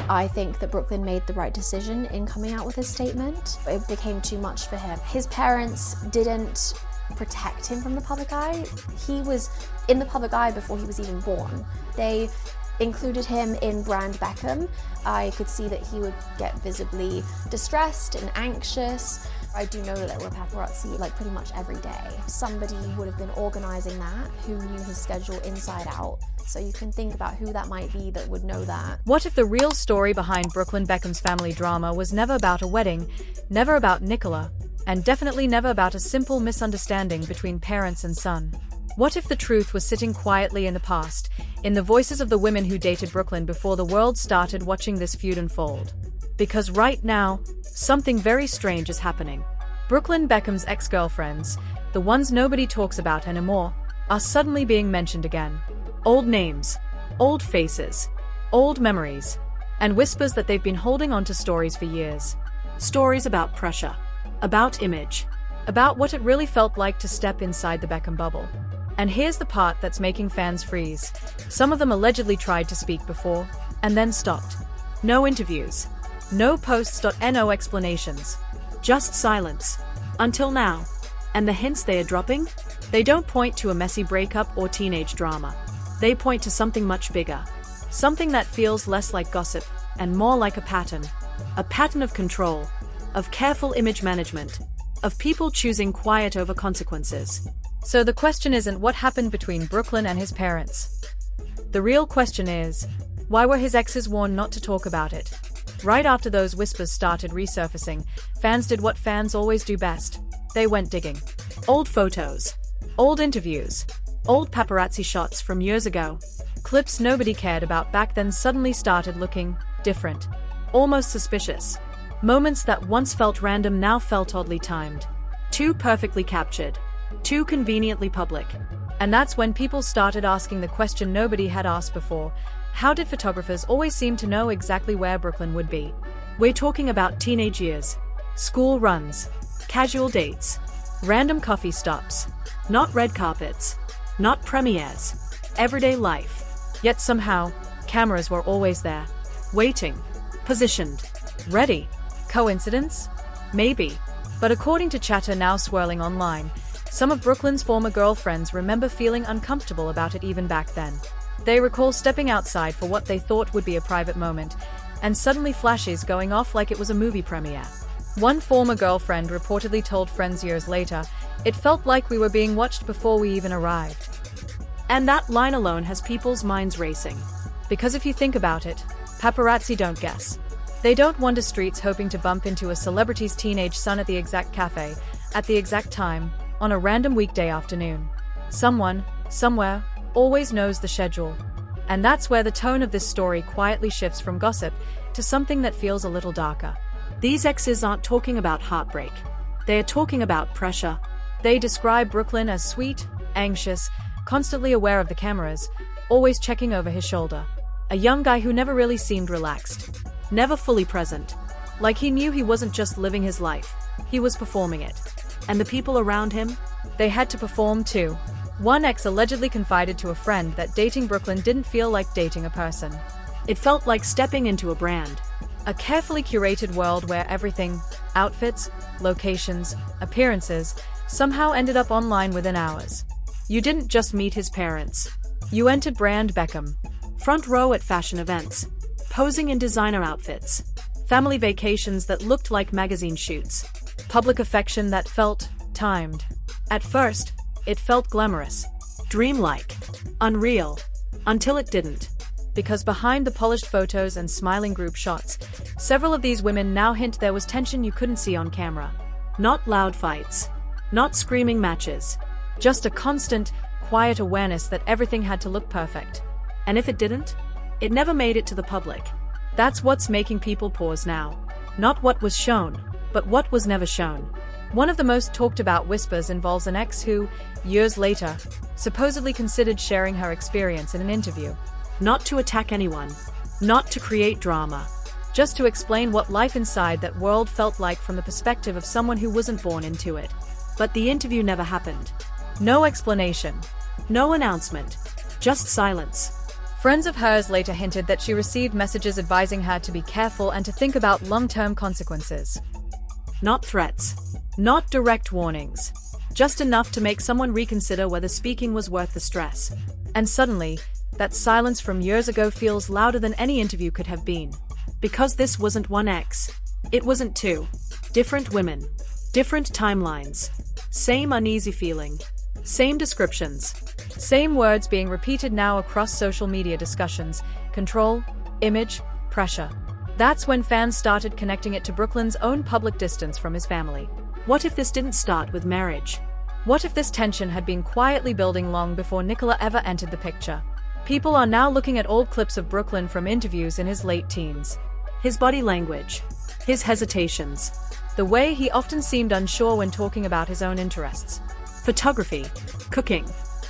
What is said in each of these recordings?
I think that Brooklyn made the right decision in coming out with his statement. It became too much for him. His parents didn't protect him from the public eye. He was in the public eye before he was even born. They included him in brand Beckham. I could see that he would get visibly distressed and anxious. I do know that there were paparazzi like pretty much every day. Somebody would have been organizing that who knew his schedule inside out. So you can think about who that might be that would know that. What if the real story behind Brooklyn Beckham's family drama was never about a wedding, never about Nicola, and definitely never about a simple misunderstanding between parents and son? What if the truth was sitting quietly in the past, in the voices of the women who dated Brooklyn before the world started watching this feud unfold? Because right now, something very strange is happening. Brooklyn Beckham's ex-girlfriends, the ones nobody talks about anymore, are suddenly being mentioned again. Old names, old faces, old memories, and whispers that they've been holding on to stories for years. Stories about pressure, about image, about what it really felt like to step inside the Beckham bubble. And here's the part that's making fans freeze. Some of them allegedly tried to speak before, and then stopped. No interviews. No posts. No explanations. Just silence. Until now. And the hints they are dropping? They don't point to a messy breakup or teenage drama. They point to something much bigger. Something that feels less like gossip, and more like a pattern. A pattern of control. Of careful image management. Of people choosing quiet over consequences. So the question isn't what happened between Brooklyn and his parents. The real question is, why were his exes warned not to talk about it? Right after those whispers started resurfacing, fans did what fans always do best. They went digging. Old photos. Old interviews. Old paparazzi shots from years ago. Clips nobody cared about back then suddenly started looking different. Almost suspicious. Moments that once felt random now felt oddly timed. Too perfectly captured. Too conveniently public. And that's when people started asking the question nobody had asked before. How did photographers always seem to know exactly where Brooklyn would be? We're talking about teenage years, school runs, casual dates, random coffee stops, not red carpets, not premieres, everyday life. Yet somehow, cameras were always there, waiting, positioned, ready. Coincidence? Maybe. But according to chatter now swirling online, some of Brooklyn's former girlfriends remember feeling uncomfortable about it even back then. They recall stepping outside for what they thought would be a private moment, and suddenly flashes going off like it was a movie premiere. One former girlfriend reportedly told friends years later, "It felt like we were being watched before we even arrived." And that line alone has people's minds racing. Because if you think about it, paparazzi don't guess. They don't wander streets hoping to bump into a celebrity's teenage son at the exact cafe, at the exact time, on a random weekday afternoon. Someone, somewhere, always knows the schedule. And that's where the tone of this story quietly shifts from gossip to something that feels a little darker. These exes aren't talking about heartbreak. They are talking about pressure. They describe Brooklyn as sweet, anxious, constantly aware of the cameras, always checking over his shoulder. A young guy who never really seemed relaxed. Never fully present. Like he knew he wasn't just living his life. He was performing it. And the people around him? They had to perform too. One ex allegedly confided to a friend that dating Brooklyn didn't feel like dating a person. It felt like stepping into a brand. A carefully curated world where everything, outfits, locations, appearances, somehow ended up online within hours. You didn't just meet his parents. You entered brand Beckham. Front row at fashion events. Posing in designer outfits. Family vacations that looked like magazine shoots. Public affection that felt timed. At first, it felt glamorous, dreamlike, unreal, until it didn't. Because behind the polished photos and smiling group shots, several of these women now hint there was tension you couldn't see on camera. Not loud fights, not screaming matches, just a constant, quiet awareness that everything had to look perfect. And if it didn't, it never made it to the public. That's what's making people pause now. Not what was shown, but what was never shown. One of the most talked about whispers involves an ex who, years later, supposedly considered sharing her experience in an interview. Not to attack anyone, not to create drama, just to explain what life inside that world felt like from the perspective of someone who wasn't born into it. But the interview never happened. No explanation, no announcement, just silence. Friends of hers later hinted that she received messages advising her to be careful and to think about long-term consequences. Not threats. Not direct warnings. Just enough to make someone reconsider whether speaking was worth the stress. And suddenly, that silence from years ago feels louder than any interview could have been. Because this wasn't one ex. It wasn't two. Different women. Different timelines. Same uneasy feeling. Same descriptions. Same words being repeated now across social media discussions. Control, image, pressure. That's when fans started connecting it to Brooklyn's own public distance from his family. What if this didn't start with marriage? What if this tension had been quietly building long before Nicola ever entered the picture? People are now looking at old clips of Brooklyn from interviews in his late teens. His body language. His hesitations. The way he often seemed unsure when talking about his own interests. Photography. Cooking.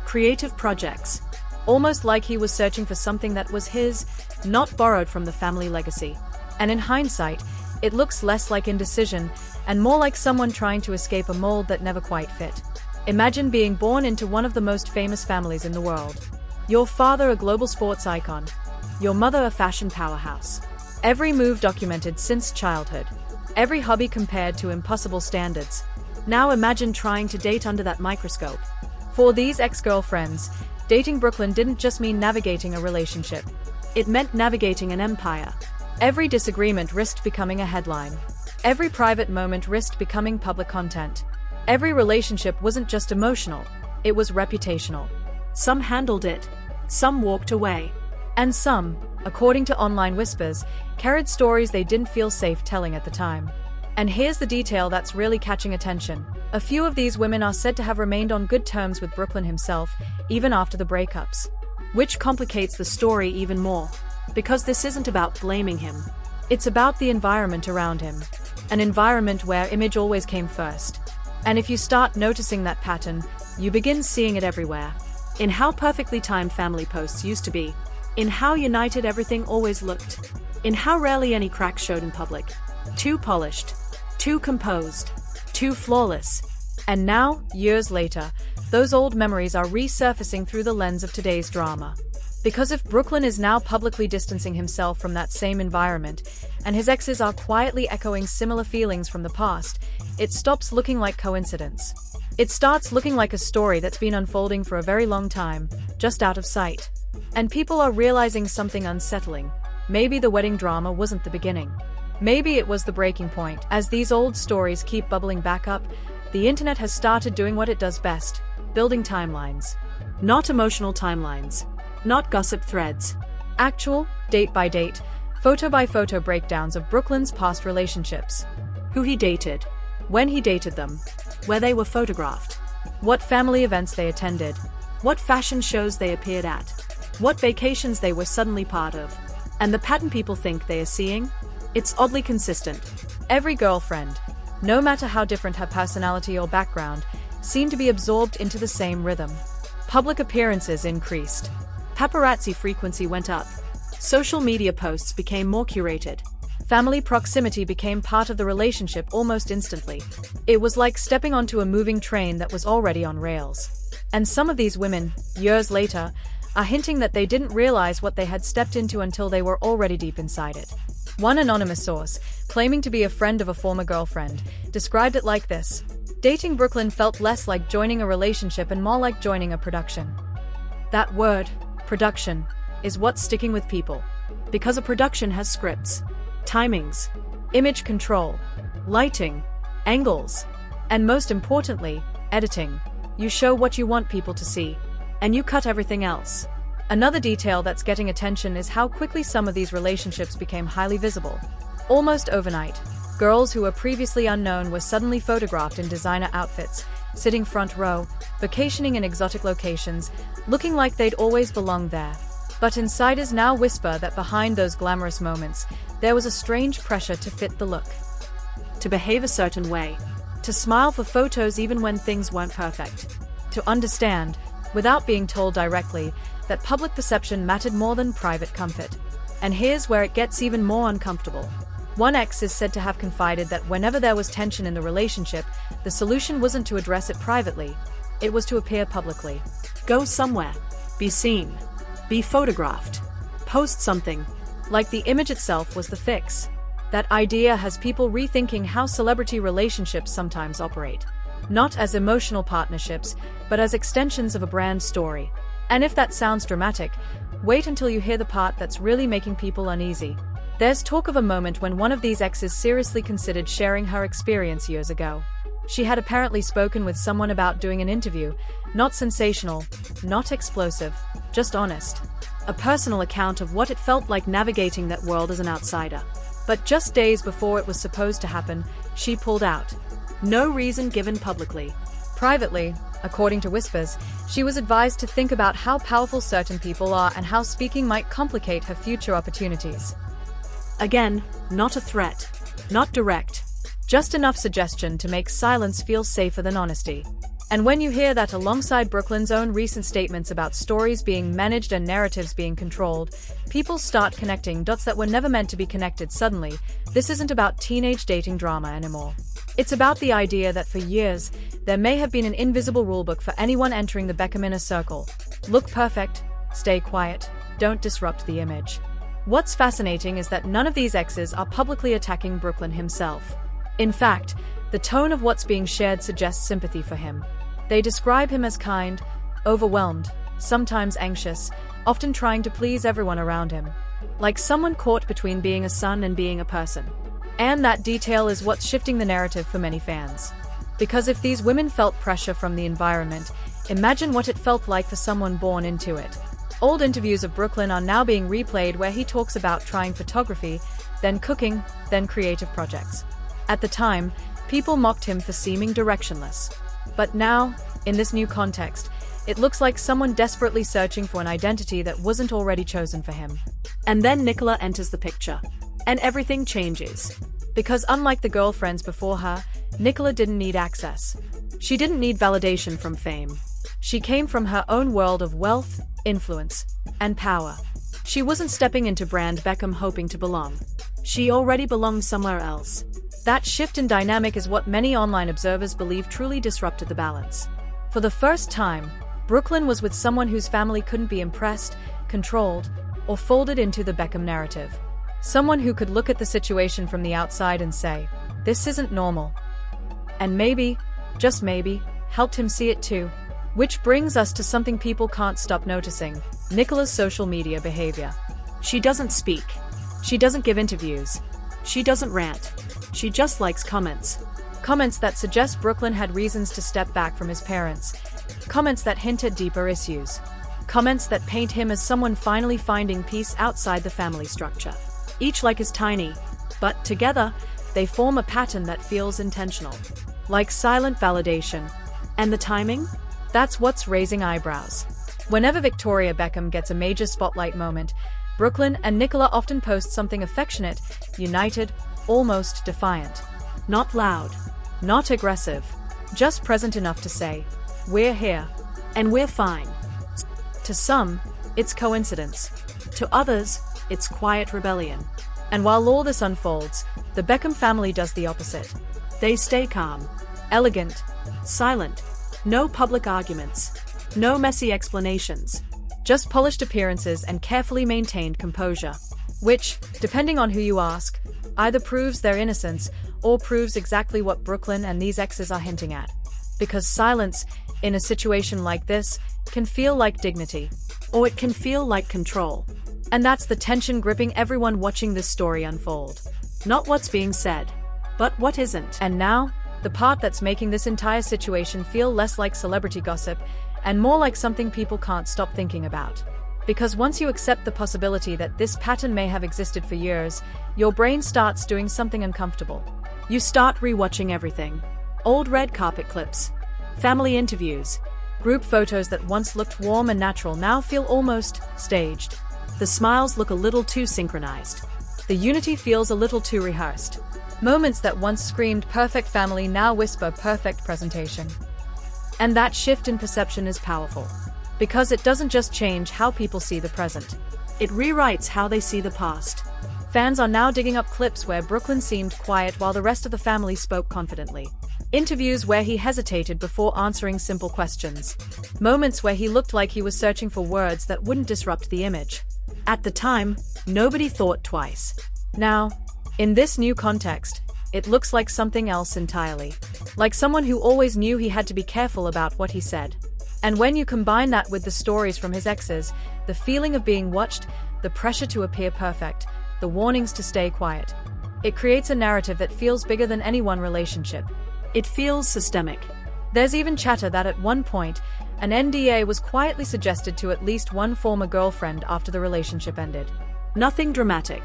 Creative projects. Almost like he was searching for something that was his, not borrowed from the family legacy. And in hindsight, it looks less like indecision and more like someone trying to escape a mold that never quite fit. Imagine being born into one of the most famous families in the world. Your father a global sports icon. Your mother a fashion powerhouse. Every move documented since childhood. Every hobby compared to impossible standards. Now imagine trying to date under that microscope. For these ex-girlfriends, dating Brooklyn didn't just mean navigating a relationship. It meant navigating an empire. Every disagreement risked becoming a headline. Every private moment risked becoming public content. Every relationship wasn't just emotional, it was reputational. Some handled it, some walked away. And some, according to online whispers, carried stories they didn't feel safe telling at the time. And here's the detail that's really catching attention. A few of these women are said to have remained on good terms with Brooklyn himself, even after the breakups. Which complicates the story even more. Because this isn't about blaming him. It's about the environment around him. An environment where image always came first. And if you start noticing that pattern, you begin seeing it everywhere. In how perfectly timed family posts used to be. In how united everything always looked. In how rarely any cracks showed in public. Too polished. Too composed. Too flawless. And now, years later, those old memories are resurfacing through the lens of today's drama. Because if Brooklyn is now publicly distancing himself from that same environment, and his exes are quietly echoing similar feelings from the past, it stops looking like coincidence. It starts looking like a story that's been unfolding for a very long time, just out of sight. And people are realizing something unsettling. Maybe the wedding drama wasn't the beginning. Maybe it was the breaking point. As these old stories keep bubbling back up, the internet has started doing what it does best, building timelines. Not emotional timelines. Not gossip threads. Actual, date-by-date, photo-by-photo breakdowns of Brooklyn's past relationships. Who he dated. When he dated them. Where they were photographed. What family events they attended. What fashion shows they appeared at. What vacations they were suddenly part of. And the pattern people think they are seeing? It's oddly consistent. Every girlfriend, no matter how different her personality or background, seemed to be absorbed into the same rhythm. Public appearances increased. Paparazzi frequency went up. Social media posts became more curated. Family proximity became part of the relationship almost instantly. It was like stepping onto a moving train that was already on rails. And some of these women, years later, are hinting that they didn't realize what they had stepped into until they were already deep inside it. One anonymous source, claiming to be a friend of a former girlfriend, described it like this: dating Brooklyn felt less like joining a relationship and more like joining a production. That word, production, is what's sticking with people. Because a production has scripts, timings, image control, lighting, angles, and most importantly, editing. You show what you want people to see, and you cut everything else. Another detail that's getting attention is how quickly some of these relationships became highly visible. Almost overnight, girls who were previously unknown were suddenly photographed in designer outfits, sitting front row, vacationing in exotic locations, looking like they'd always belonged there. But insiders now whisper that behind those glamorous moments, there was a strange pressure to fit the look. To behave a certain way. To smile for photos even when things weren't perfect. To understand, without being told directly, that public perception mattered more than private comfort. And here's where it gets even more uncomfortable. One ex is said to have confided that whenever there was tension in the relationship, the solution wasn't to address it privately, it was to appear publicly. Go somewhere. Be seen. Be photographed. Post something. Like the image itself was the fix. That idea has people rethinking how celebrity relationships sometimes operate. Not as emotional partnerships, but as extensions of a brand story. And if that sounds dramatic, wait until you hear the part that's really making people uneasy. There's talk of a moment when one of these exes seriously considered sharing her experience years ago. She had apparently spoken with someone about doing an interview, not sensational, not explosive, just honest. A personal account of what it felt like navigating that world as an outsider. But just days before it was supposed to happen, she pulled out. No reason given publicly. Privately, according to whispers, she was advised to think about how powerful certain people are and how speaking might complicate her future opportunities. Again, not a threat. Not direct. Just enough suggestion to make silence feel safer than honesty. And when you hear that alongside Brooklyn's own recent statements about stories being managed and narratives being controlled, people start connecting dots that were never meant to be connected suddenly. This isn't about teenage dating drama anymore. It's about the idea that for years, there may have been an invisible rulebook for anyone entering the Beckham inner circle. Look perfect, stay quiet, don't disrupt the image. What's fascinating is that none of these exes are publicly attacking Brooklyn himself. In fact, the tone of what's being shared suggests sympathy for him. They describe him as kind, overwhelmed, sometimes anxious, often trying to please everyone around him. Like someone caught between being a son and being a person. And that detail is what's shifting the narrative for many fans. Because if these women felt pressure from the environment, imagine what it felt like for someone born into it. Old interviews of Brooklyn are now being replayed where he talks about trying photography, then cooking, then creative projects. At the time, people mocked him for seeming directionless. But now, in this new context, it looks like someone desperately searching for an identity that wasn't already chosen for him. And then Nicola enters the picture. And everything changes. Because unlike the girlfriends before her, Nicola didn't need access. She didn't need validation from fame. She came from her own world of wealth, influence, and power. She wasn't stepping into brand Beckham hoping to belong. She already belonged somewhere else. That shift in dynamic is what many online observers believe truly disrupted the balance. For the first time, Brooklyn was with someone whose family couldn't be impressed, controlled, or folded into the Beckham narrative. Someone who could look at the situation from the outside and say, "This isn't normal." And maybe, just maybe, helped him see it too. Which brings us to something people can't stop noticing: Nicola's social media behavior. She doesn't speak. She doesn't give interviews. She doesn't rant. She just likes comments. Comments that suggest Brooklyn had reasons to step back from his parents. Comments that hint at deeper issues. Comments that paint him as someone finally finding peace outside the family structure. Each like is tiny, but together, they form a pattern that feels intentional. Like silent validation. And the timing? That's what's raising eyebrows. Whenever Victoria Beckham gets a major spotlight moment, Brooklyn and Nicola often post something affectionate, united, almost defiant. Not loud. Not aggressive. Just present enough to say, "We're here." And we're fine. To some, it's coincidence. To others, it's quiet rebellion. And while all this unfolds, the Beckham family does the opposite. They stay calm. Elegant. Silent. No public arguments. No messy explanations. Just polished appearances and carefully maintained composure. Which, depending on who you ask, either proves their innocence or proves exactly what Brooklyn and these exes are hinting at. Because silence, in a situation like this, can feel like dignity. Or it can feel like control. And that's the tension gripping everyone watching this story unfold. Not what's being said, but what isn't. And now, the part that's making this entire situation feel less like celebrity gossip and more like something people can't stop thinking about. Because once you accept the possibility that this pattern may have existed for years, your brain starts doing something uncomfortable. You start rewatching everything. Old red carpet clips. Family interviews. Group photos that once looked warm and natural now feel almost staged. The smiles look a little too synchronized. The unity feels a little too rehearsed. Moments that once screamed perfect family now whisper perfect presentation. And that shift in perception is powerful. Because it doesn't just change how people see the present. It rewrites how they see the past. Fans are now digging up clips where Brooklyn seemed quiet while the rest of the family spoke confidently. Interviews where he hesitated before answering simple questions. Moments where he looked like he was searching for words that wouldn't disrupt the image. At the time, nobody thought twice. Now, in this new context, it looks like something else entirely. Like someone who always knew he had to be careful about what he said. And when you combine that with the stories from his exes, the feeling of being watched, the pressure to appear perfect, the warnings to stay quiet, it creates a narrative that feels bigger than any one relationship. It feels systemic. There's even chatter that at one point, an NDA was quietly suggested to at least one former girlfriend after the relationship ended. Nothing dramatic.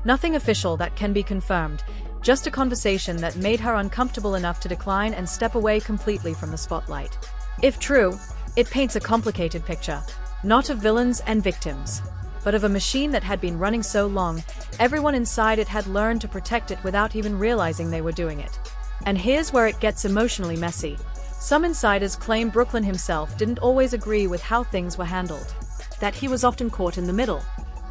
Nothing official that can be confirmed, just a conversation that made her uncomfortable enough to decline and step away completely from the spotlight. If true, it paints a complicated picture, not of villains and victims, but of a machine that had been running so long, everyone inside it had learned to protect it without even realizing they were doing it. And here's where it gets emotionally messy. Some insiders claim Brooklyn himself didn't always agree with how things were handled. That he was often caught in the middle.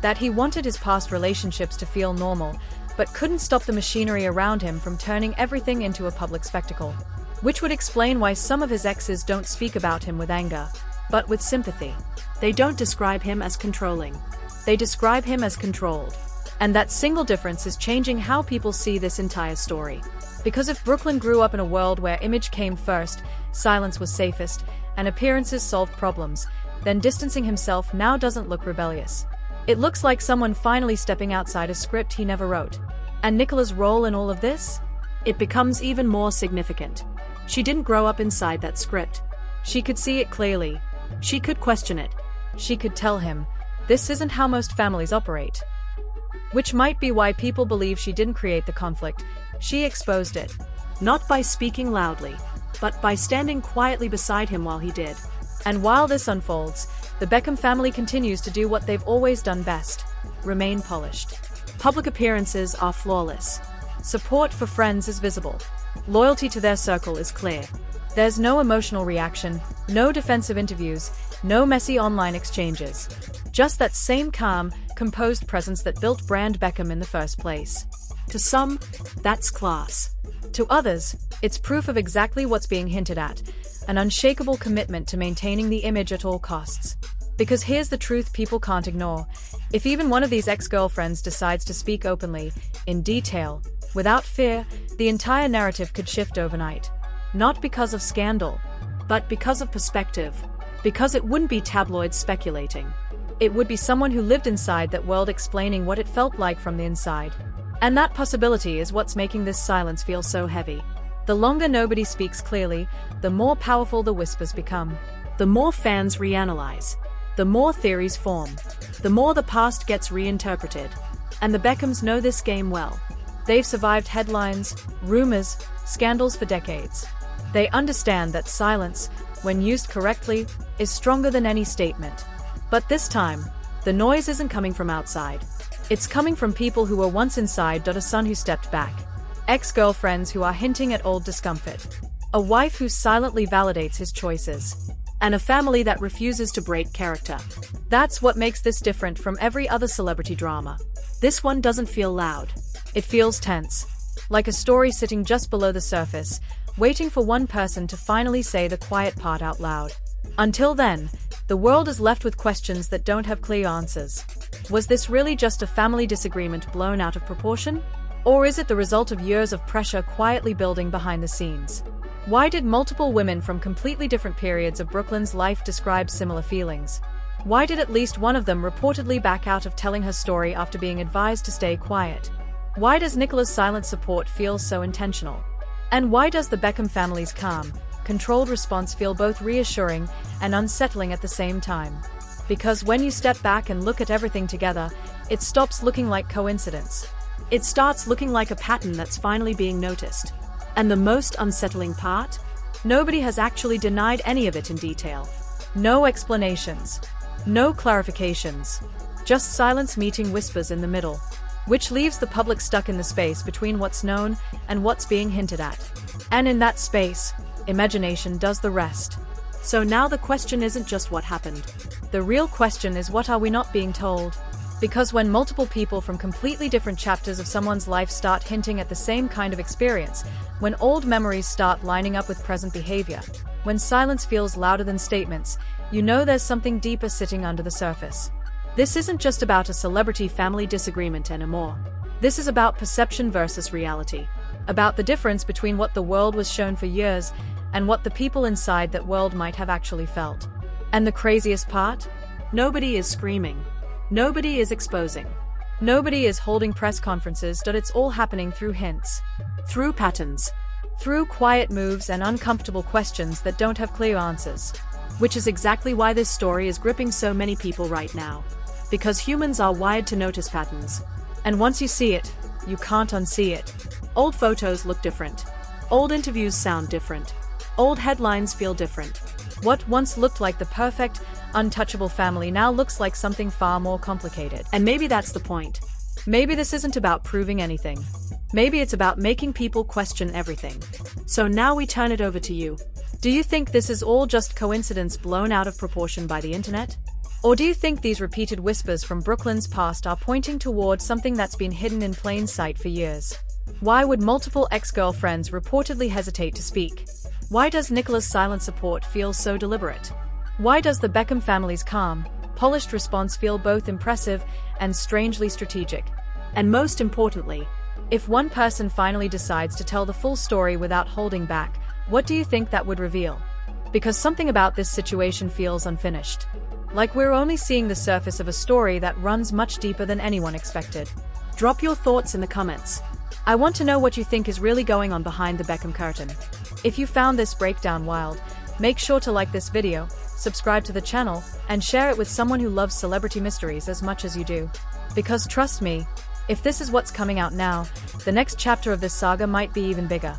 That he wanted his past relationships to feel normal, but couldn't stop the machinery around him from turning everything into a public spectacle. Which would explain why some of his exes don't speak about him with anger, but with sympathy. They don't describe him as controlling. They describe him as controlled. And that single difference is changing how people see this entire story. Because if Brooklyn grew up in a world where image came first, silence was safest, and appearances solved problems, then distancing himself now doesn't look rebellious. It looks like someone finally stepping outside a script he never wrote. And Nicola's role in all of this? It becomes even more significant. She didn't grow up inside that script. She could see it clearly. She could question it. She could tell him, this isn't how most families operate. Which might be why people believe she didn't create the conflict. She exposed it. Not by speaking loudly, but by standing quietly beside him while he did. And while this unfolds, the Beckham family continues to do what they've always done best: remain polished. Public appearances are flawless. Support for friends is visible. Loyalty to their circle is clear. There's no emotional reaction, no defensive interviews, no messy online exchanges. Just that same calm, composed presence that built brand Beckham in the first place. To some, that's class. To others, it's proof of exactly what's being hinted at: an unshakable commitment to maintaining the image at all costs. Because here's the truth people can't ignore. If even one of these ex-girlfriends decides to speak openly, in detail, without fear, the entire narrative could shift overnight. Not because of scandal, but because of perspective. Because it wouldn't be tabloids speculating. It would be someone who lived inside that world explaining what it felt like from the inside. And that possibility is what's making this silence feel so heavy. The longer nobody speaks clearly, the more powerful the whispers become. The more fans reanalyze. The more theories form. The more the past gets reinterpreted. And the Beckhams know this game well. They've survived headlines, rumors, scandals for decades. They understand that silence, when used correctly, is stronger than any statement. But this time, the noise isn't coming from outside. It's coming from people who were once inside. A son who stepped back. Ex-girlfriends who are hinting at old discomfort. A wife who silently validates his choices. And a family that refuses to break character. That's what makes this different from every other celebrity drama. This one doesn't feel loud. It feels tense. Like a story sitting just below the surface, waiting for one person to finally say the quiet part out loud. Until then, the world is left with questions that don't have clear answers. Was this really just a family disagreement blown out of proportion? Or is it the result of years of pressure quietly building behind the scenes? Why did multiple women from completely different periods of Brooklyn's life describe similar feelings? Why did at least one of them reportedly back out of telling her story after being advised to stay quiet? Why does Nicola's silent support feel so intentional? And why does the Beckham family's calm, controlled response feel both reassuring and unsettling at the same time? Because when you step back and look at everything together, it stops looking like coincidence. It starts looking like a pattern that's finally being noticed. And the most unsettling part? Nobody has actually denied any of it in detail. No explanations. No clarifications. Just silence meeting whispers in the middle. Which leaves the public stuck in the space between what's known and what's being hinted at. And in that space, imagination does the rest. So now the question isn't just what happened. The real question is, what are we not being told? Because when multiple people from completely different chapters of someone's life start hinting at the same kind of experience, when old memories start lining up with present behavior, when silence feels louder than statements, you know there's something deeper sitting under the surface. This isn't just about a celebrity-family disagreement anymore. This is about perception versus reality. About the difference between what the world was shown for years and what the people inside that world might have actually felt. And the craziest part? Nobody is screaming. Nobody is exposing. Nobody is holding press conferences. It's all happening through hints. Through patterns. Through quiet moves and uncomfortable questions that don't have clear answers. Which is exactly why this story is gripping so many people right now. Because humans are wired to notice patterns. And once you see it, you can't unsee it. Old photos look different. Old interviews sound different. Old headlines feel different. What once looked like the perfect, untouchable family now looks like something far more complicated. And maybe that's the point. Maybe this isn't about proving anything. Maybe it's about making people question everything. So now we turn it over to you. Do you think this is all just coincidence blown out of proportion by the internet? Or do you think these repeated whispers from Brooklyn's past are pointing towards something that's been hidden in plain sight for years? Why would multiple ex-girlfriends reportedly hesitate to speak? Why does Nicola's silent support feel so deliberate? Why does the Beckham family's calm, polished response feel both impressive and strangely strategic? And most importantly, if one person finally decides to tell the full story without holding back, what do you think that would reveal? Because something about this situation feels unfinished. Like we're only seeing the surface of a story that runs much deeper than anyone expected. Drop your thoughts in the comments. I want to know what you think is really going on behind the Beckham curtain. If you found this breakdown wild, make sure to like this video, subscribe to the channel, and share it with someone who loves celebrity mysteries as much as you do. Because trust me, if this is what's coming out now, the next chapter of this saga might be even bigger.